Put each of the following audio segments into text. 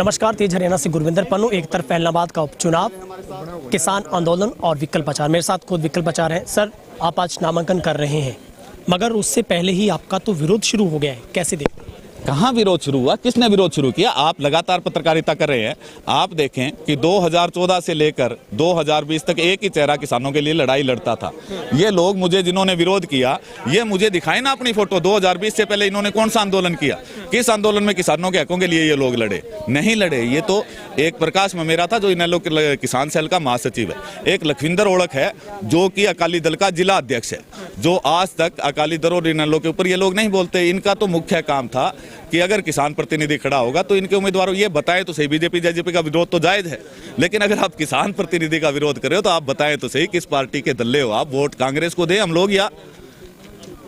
नमस्कार, तेज हरियाणा से गुरविंदर पन्नू। एक तरफ ऐलनाबाद का उपचुनाव, किसान आंदोलन और विकल्प प्रचार। मेरे साथ खुद विकल्प प्रचार है। सर, आप आज नामांकन कर रहे हैं, मगर उससे पहले ही आपका तो विरोध शुरू हो गया है, कैसे देखते हैं? कहाँ विरोध शुरू हुआ? किसने विरोध शुरू किया? आप लगातार पत्रकारिता कर रहे हैं। आप देखें कि 2014 से लेकर 2020 तक एक ही चेहरा किसानों के लिए लड़ाई लड़ता था। ये लोग मुझे जिन्होंने विरोध किया, ये मुझे दिखाए ना अपनी फोटो। 2020 से पहले इन्होंने कौन सा आंदोलन किया? किस आंदोलन में किसानों के हकों के लिए ये लोग लड़े? नहीं लड़े। ये तो एक प्रकाश ममेरा था जो इनेलो किसान सेल का महासचिव है। एक लखविंदर ओढ़क है जो कि अकाली दल का जिला अध्यक्ष है, जो आज तक अकाली दल और इनेलो के ऊपर ये लोग नहीं बोलते। इनका तो मुख्य काम था कि अगर किसान प्रतिनिधि खड़ा होगा तो इनके उम्मीदवारों ये बताएं तो सही। बीजेपी जेजेपी का विरोध तो जायज है, लेकिन अगर आप किसान प्रतिनिधि का विरोध कर रहे हो तो आप बताएं तो सही किस पार्टी के दल्ले हो आप। वोट कांग्रेस को दे हम लोग, या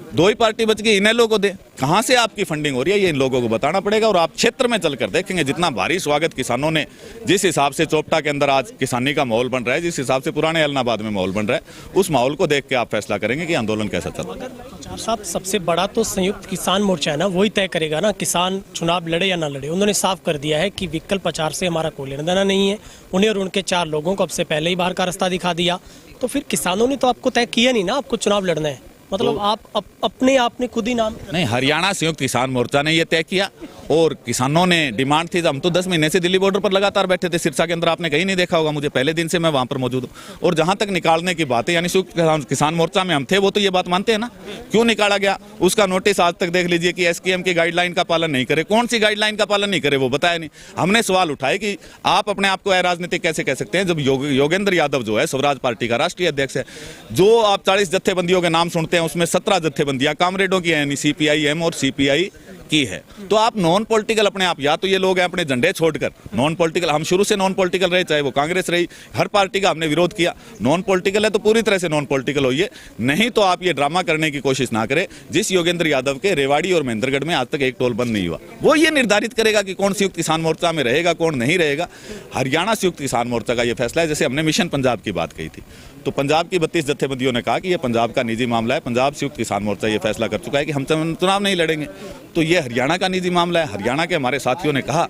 दो ही पार्टी बच गई, इनेलो को दे। कहां से आपकी फंडिंग हो रही है ये इन लोगों को बताना पड़ेगा। और आप क्षेत्र में चलकर देखेंगे जितना भारी स्वागत किसानों ने, जिस हिसाब से चोपटा के अंदर आज किसानी का माहौल बन रहा है, जिस हिसाब से पुराने ऐलनाबाद में माहौल बन रहा है, उस माहौल को देख के आप फैसला करेंगे कि आंदोलन कैसा चल रहा है। साहब, सबसे बड़ा तो संयुक्त किसान मोर्चा है ना, वही तय करेगा ना किसान चुनाव लड़े या ना लड़े। उन्होंने साफ कर दिया है कि विकल्प प्रचार से हमारा कोई लेना देना नहीं है। उन्हें और उनके 4 लोगों को अब से पहले ही बाहर का रास्ता दिखा दिया। तो फिर किसानों ने तो आपको तय किया नहीं ना, आपको चुनाव लड़ना है। मतलब तो आप अपने आप ने खुद ही नाम नहीं, हरियाणा संयुक्त किसान मोर्चा ने यह तय किया और किसानों ने डिमांड थी। हम तो 10 महीने से दिल्ली बॉर्डर पर लगातार बैठे थे। सिरसा के अंदर आपने कहीं नहीं देखा होगा मुझे, पहले दिन से मैं वहां पर मौजूद हूं। और जहां तक निकालने की बात है, यानी संयुक्त किसान मोर्चा में हम थे, वो तो ये बात मानते हैं ना। क्यों निकाला गया उसका नोटिस आज तक देख लीजिए कि एसकेएम की गाइडलाइन का पालन नहीं करे। कौन सी गाइडलाइन का पालन नहीं करे वो बताया नहीं। हमने सवाल उठाए कि आप अपने आप को अराजनीतिक कैसे कह सकते हैं जब योगेंद्र यादव जो है स्वराज पार्टी का राष्ट्रीय अध्यक्ष है। जो आप 40 जत्थेबंदियों के नाम सुनते हैं उसमें 17 जत्थेबंदियां कामरेडों की है, सीपीआईएम और सीपीआई की है। तो आप नॉन पॉलिटिकल अपने आप, या तो ये लोग हैं अपने झंडे छोड़कर नॉन पॉलिटिकल। हम शुरू से नॉन पॉलिटिकल रहे, चाहे वो कांग्रेस रही, हर पार्टी का हमने विरोध किया। नॉन पॉलिटिकल है तो पूरी तरह से नॉन पॉलिटिकल होइए, नहीं तो आप ये ड्रामा करने की कोशिश ना करें। जिस योगेंद्र यादव के रेवाड़ी और महेंद्रगढ़ में आज तक एक टोल बंद नहीं हुआ, वो ये निर्धारित करेगा कि कौन संयुक्त किसान मोर्चा में रहेगा, कौन नहीं रहेगा। हरियाणा संयुक्त किसान मोर्चा का यह फैसला है। जैसे हमने मिशन पंजाब की बात कही थी, तो पंजाब की 32 जत्थेबंदियों ने कहा कि यह पंजाब का निजी मामला है। पंजाब संयुक्त किसान मोर्चा यह फैसला कर चुका है कि हम चुनाव नहीं लड़ेंगे। तो यह हरियाणा का निजी मामला है। हरियाणा के हमारे साथियों ने कहा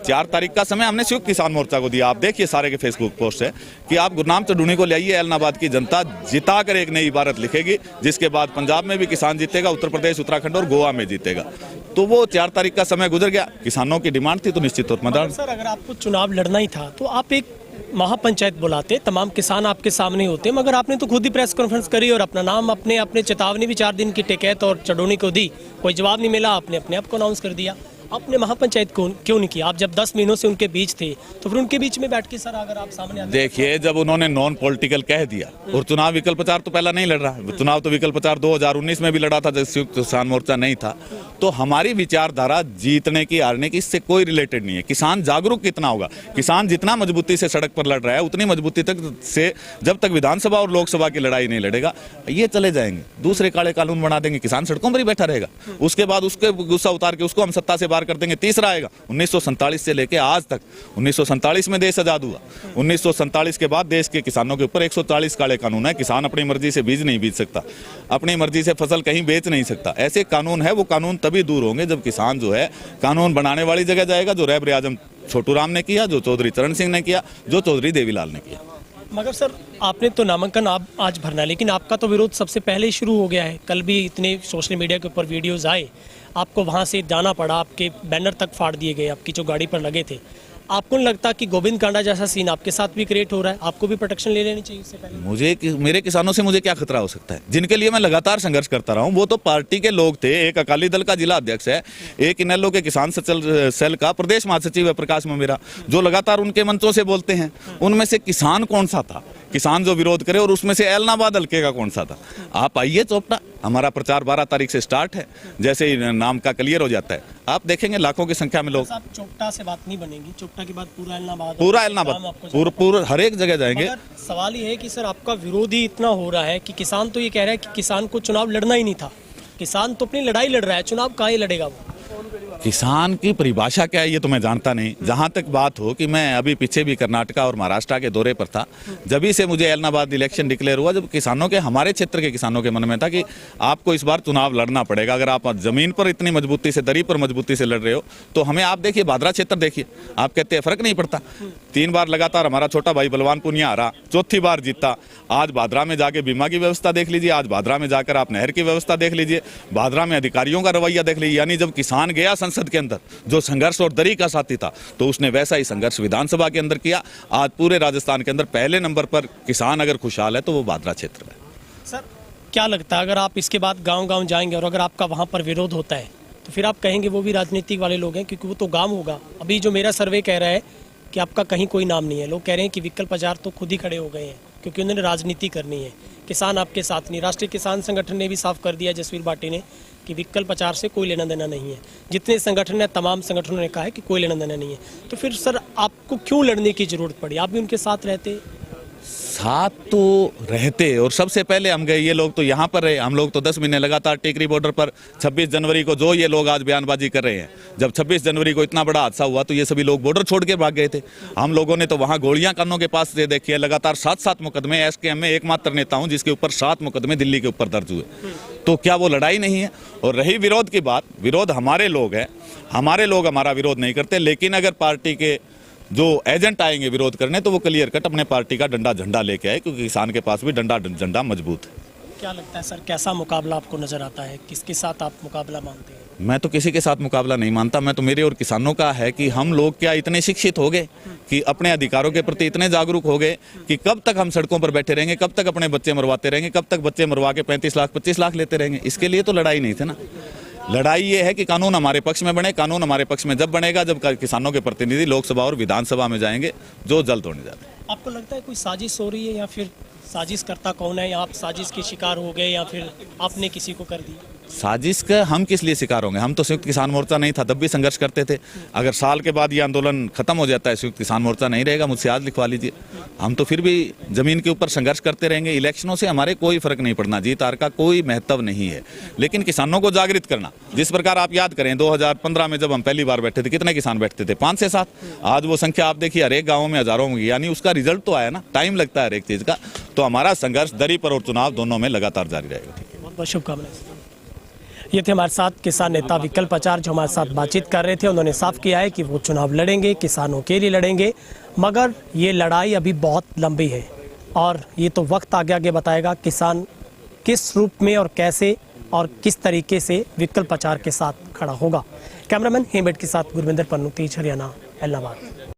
4 तारीख का समय हमने संयुक्त किसान मोर्चा को दिया। आप देखिए सारे के फेसबुक पोस्ट है कि आप गुरनाम चढ़ूनी को ले आइए, ऐलनाबाद की जनता जिताकर एक नई इबारत लिखेगी, जिसके बाद पंजाब में भी किसान जीतेगा, उत्तर प्रदेश, उत्तराखंड और गोवा में जीतेगा। तो वो 4 तारीख का समय गुजर गया। किसानों की डिमांड थी तो निश्चित तौर पर। सर, अगर आपको चुनाव लड़ना ही था तो आप एक महापंचायत बुलाते, तमाम किसान आपके सामने होते, मगर आपने तो खुद ही प्रेस कॉन्फ्रेंस करी और अपना नाम अपने चेतावनी भी 4 दिन की टिकैत और चढ़ोनी को दी। कोई जवाब नहीं मिला, आपने अपने आप को अनाउंस कर दिया। आपने महापंचायत क्यों नहीं किया? आप जब 10 महीनों से उनके बीच थे तो फिर उनके बीच में बैठ के सर अगर आप सामने देखिए, जब उन्होंने नॉन पॉलिटिकल कह दिया और चुनाव विकल्प प्रचार तो पहला नहीं लड़ रहा, चुनाव तो विकल्प प्रचार 2019 में भी लड़ा था जब संयुक्त किसान मोर्चा नहीं था। तो हमारी विचारधारा जीतने की हारने की इससे कोई रिलेटेड नहीं है। किसान जागरूक कितना होगा, किसान जितना मजबूती से सड़क पर लड़ रहा है उतनी मजबूती तक से जब तक विधानसभा और लोकसभा की लड़ाई नहीं लड़ेगा, ये चले जाएंगे, दूसरे काले कानून बना देंगे, किसान सड़कों पर ही बैठा रहेगा। उसके बाद उसके गुस्सा उतार के उसको हम सत्ता से बाहर कर देंगे। तीसरा आएगा 1947 से लेकर आज तक। 1947 में देश आजाद हुआ। 1947 के बाद देश के किसानों के ऊपर 140 काले कानून है। किसान अपनी मर्जी से बीज नहीं बीज सकता, अपनी मर्जी से फसल कहीं बेच नहीं सकता। ऐसे कानून है। वो कानून तभी दूर होंगे जब किसान जो है कानून बनाने वाली जगह जाएगा, जो रहबर आजम छोटू राम ने किया, जो चौधरी चरण सिंह ने किया, जो चौधरी देवीलाल ने किया। मगर सर, आपने तो नामांकन आप आज भरना, लेकिन आपका तो विरोध सबसे पहले ही शुरू हो गया है। कल भी इतने सोशल मीडिया के ऊपर वीडियोस आए, आपको वहां से जाना पड़ा, आपके बैनर तक फाड़ दिए गए, आपकी जो गाड़ी पर लगे थे। आपको नहीं लगता कि गोविंद कांडा जैसा सीन आपके साथ भी क्रिएट हो रहा है? आपको भी प्रोटेक्शन ले लेनी चाहिए इससे पहले। मेरे किसानों से मुझे क्या खतरा हो सकता है, जिनके लिए मैं लगातार संघर्ष करता रहा हूं? वो तो पार्टी के लोग थे। एक अकाली दल का जिला अध्यक्ष है, एक इनेलो के किसान सेल का प्रदेश महासचिव है प्रकाश ममेरा, जो लगातार उनके मंचों से बोलते हैं। उनमें से किसान कौन सा था, किसान जो विरोध करे, और उसमें से ऐलनाबाद हल्के का कौन सा था? आप आइए चोपटा, हमारा प्रचार 12 तारीख से स्टार्ट है। जैसे ही नाम का क्लियर हो जाता है आप देखेंगे लाखों की संख्या में लोग। चोपटा से बात नहीं बनेगी, चोपटा के बाद पूरा ऐलनाबाद पूरा हर एक जगह जाएंगे। सवाल ये है कि सर, आपका विरोध ही इतना हो रहा है कि किसान तो ये कह रहा है कि किसान को चुनाव लड़ना ही नहीं था। किसान तो अपनी लड़ाई लड़ रहा है, चुनाव काहे लड़ेगा वो? किसान की परिभाषा क्या है ये तो मैं जानता नहीं। जहाँ तक बात हो कि मैं अभी पीछे भी कर्नाटका और महाराष्ट्र के दौरे पर था, जब से मुझे ऐलनाबाद इलेक्शन डिक्लेयर हुआ, जब किसानों के, हमारे क्षेत्र के किसानों के मन में था कि आपको इस बार चुनाव लड़ना पड़ेगा। अगर आप ज़मीन पर इतनी मजबूती से, दरी पर मजबूती से लड़ रहे हो तो हमें आप देखिए, भादरा क्षेत्र देखिए, आप कहते हैं फर्क नहीं पड़ता। 3 बार लगातार हमारा छोटा भाई बलवान पुनिया हारा, 4थी बार जीता। आज भादरा में जाके बीमा की व्यवस्था देख लीजिए, आज भादरा में जाकर आप नहर की व्यवस्था देख लीजिए, भादरा में अधिकारियों का रवैया देख लीजिए। यानी जब किसान गया संसद के अंदर, जो संघर्ष और दरी का साथी था, तो उसने वैसा ही संघर्ष विधानसभा के अंदर किया। आज पूरे राजस्थान के अंदर पहले नंबर पर किसान अगर खुशहाल है तो वो भादरा क्षेत्र है। सर, क्या लगता है अगर आप इसके बाद गांव-गांव जाएंगे और अगर आपका वहां पर विरोध होता है तो फिर आप कहेंगे वो भी राजनीतिक वाले लोग हैं, क्योंकि वो तो गांव होगा। अभी जो मेरा सर्वे कह रहा है कि आपका कहीं कोई नाम नहीं है, लोग कह रहे हैं कि विकल्प आचार तो खुद ही खड़े हो गए हैं क्योंकि उन्होंने राजनीति करनी है, किसान आपके साथ नहीं। राष्ट्रीय किसान संगठन ने भी साफ कर दिया, जसवीर भाटी ने, कि विकल्प आचार से कोई लेना देना नहीं है। जितने संगठन है, तमाम संगठनों ने कहा है कि कोई लेना देना नहीं है। तो फिर सर आपको क्यों लड़ने की जरूरत पड़ी? आप भी उनके साथ रहते। साथ तो रहते, और सबसे पहले हम गए, ये लोग तो यहाँ पर रहे। हम लोग तो 10 महीने लगातार टेकरी बॉर्डर पर 26 जनवरी को, जो ये लोग आज बयानबाजी कर रहे हैं, जब 26 जनवरी को इतना बड़ा हादसा हुआ तो ये सभी लोग बॉर्डर छोड़ के भाग गए थे। हम लोगों ने तो वहाँ गोलियां कानों के पास से देखी है। लगातार 7 मुकदमे, एसकेएम में एकमात्र नेता हूँ जिसके ऊपर 7 मुकदमे दिल्ली के ऊपर दर्ज हुए। तो क्या वो लड़ाई नहीं है? और रही विरोध की बात, विरोध हमारे लोग हैं, हमारे लोग हमारा विरोध नहीं करते। लेकिन अगर पार्टी के जो एजेंट आएंगे विरोध करने तो वो क्लियर कट अपने पार्टी का डंडा झंडा लेके आए, क्योंकि किसान के पास भी डंडा झंडा मजबूत है। क्या लगता है सर, कैसा मुकाबला आपको नजर आता है? किसके साथ आप मुकाबला मानते हैं? मैं तो किसी के साथ मुकाबला नहीं मानता। मैं तो, मेरे और किसानों का है कि हम लोग क्या इतने शिक्षित हो गए कि अपने अधिकारों के प्रति इतने जागरूक हो गए कि कब तक हम सड़कों पर बैठे रहेंगे, कब तक अपने बच्चे मरवाते रहेंगे, कब तक बच्चे मरवा के 35 लाख 25 लाख लेते रहेंगे? इसके लिए तो लड़ाई नहीं थी ना। लड़ाई ये है कि कानून हमारे पक्ष में बने। कानून हमारे पक्ष में जब बनेगा जब किसानों के प्रतिनिधि लोकसभा और विधानसभा में जाएंगे, जो जल्द होने जाते हैं। आपको लगता है कोई साजिश हो रही है, या फिर साजिश करता कौन है? या आप साजिश के शिकार हो गए, या फिर आपने किसी को कर दी? साजिश का हम किस लिए शिकार होंगे? हम तो संयुक्त किसान मोर्चा नहीं था तब भी संघर्ष करते थे। अगर साल के बाद ये आंदोलन खत्म हो जाता है, संयुक्त किसान मोर्चा नहीं रहेगा, मुझसे आज लिखवा लीजिए, हम तो फिर भी जमीन के ऊपर संघर्ष करते रहेंगे। इलेक्शनों से हमारे कोई फर्क नहीं पड़ना, जीत हार का कोई महत्व नहीं है। लेकिन किसानों को जागृत करना, जिस प्रकार आप याद करें 2015 में जब हम पहली बार बैठे थे, कितने किसान बैठते थे? 5 से 7। आज वो संख्या आप देखिए, हर एक गाँव में हजारों में, यानी उसका रिजल्ट तो आया ना। टाइम लगता है हर एक चीज का। तो हमारा संघर्ष दरी पर और चुनाव दोनों में लगातार जारी रहेगा। बहुत बहुत शुभकामनाएं। ये थे हमारे साथ किसान नेता विकल्प आचार, जो हमारे साथ बातचीत कर रहे थे। उन्होंने साफ किया है कि वो चुनाव लड़ेंगे, किसानों के लिए लड़ेंगे, मगर ये लड़ाई अभी बहुत लंबी है और ये तो वक्त आगे आगे बताएगा किसान किस रूप में और कैसे और किस तरीके से विकल्प आचार के साथ खड़ा होगा। कैमरामैन हेमंत के साथ गुरविंदर पन्नू, तेज हरियाणा, ऐलनाबाद।